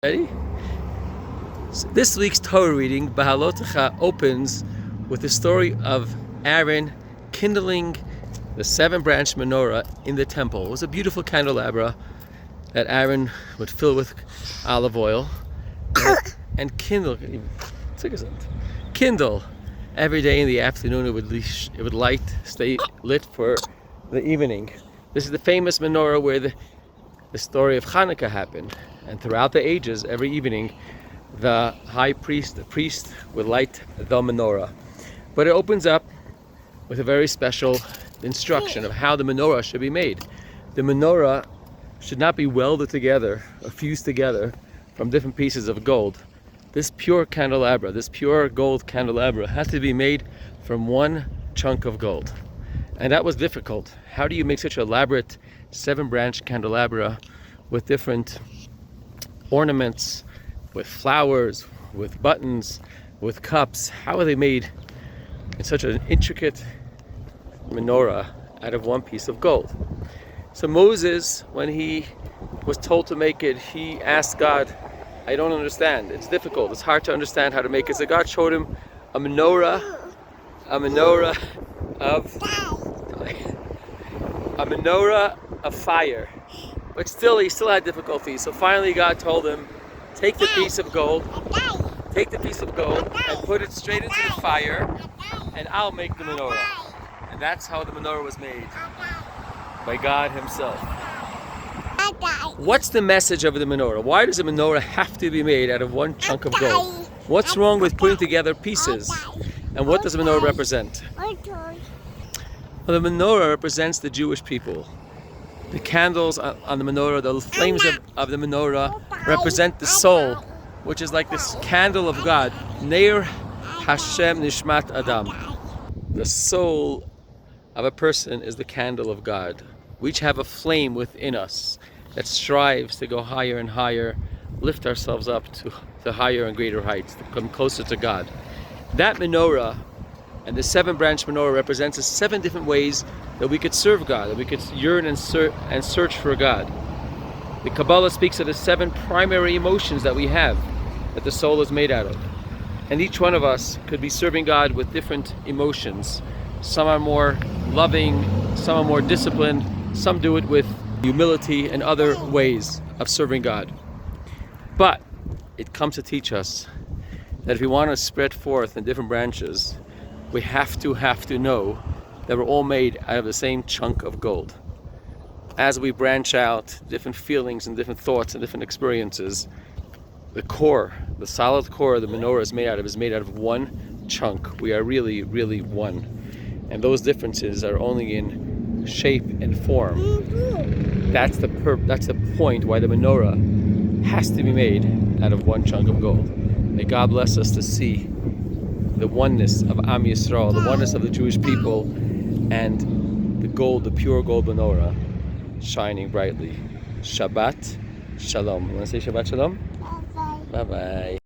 Ready? So this week's Torah reading, Behalotecha, opens with the story of Aaron kindling the 7-branch menorah in the temple. It was a beautiful candelabra that Aaron would fill with olive oil and kindle every day in the afternoon. It would stay lit for the evening. This is the famous menorah where the story of Hanukkah happened. And throughout the ages, every evening, the priest would light the menorah. But it opens up with a very special instruction of how the menorah should be made. The menorah should not be welded together or fused together from different pieces of gold. This pure candelabra, this pure gold candelabra, has to be made from one chunk of gold. And that was difficult. How do you make such an elaborate 7-branch candelabra with different ornaments, with flowers, with buttons, with cups? How are they made in such an intricate menorah out of one piece of gold? So Moses, when he was told to make it, he asked God, I don't understand. It's difficult. It's hard to understand how to make it. So God showed him a menorah of fire. But still, he still had difficulty. So finally God told him, take the piece of gold and put it straight into the fire, and I'll make the menorah. And that's how the menorah was made, by God himself. What's the message of the menorah? Why does a menorah have to be made out of one chunk of gold? What's wrong with putting together pieces? And what does the menorah represent? Well, the menorah represents the Jewish people. The candles on the menorah, the flames of the menorah represent the soul, which is like this candle of God. Neir Hashem Nishmat Adam. The soul of a person is the candle of God. We each have a flame within us that strives to go higher and higher, lift ourselves up to higher and greater heights, to come closer to God. That menorah and the 7-branch menorah represents the 7 different ways that we could serve God, that we could yearn and search for God. The Kabbalah speaks of the 7 primary emotions that we have, that the soul is made out of. And each one of us could be serving God with different emotions. Some are more loving, some are more disciplined, some do it with humility and other ways of serving God. But it comes to teach us that if we want to spread forth in different branches, we have to know that we're all made out of the same chunk of gold. As we branch out, different feelings and different thoughts and different experiences, the core, the solid core of the menorah is made out of one chunk. We are really, really one. And those differences are only in shape and form. That's the point why the menorah has to be made out of one chunk of gold. May God bless us to see the oneness of Am Yisrael, the oneness of the Jewish people, and the pure gold menorah shining brightly. Shabbat Shalom. You want to say Shabbat Shalom? Bye-bye. Bye-bye.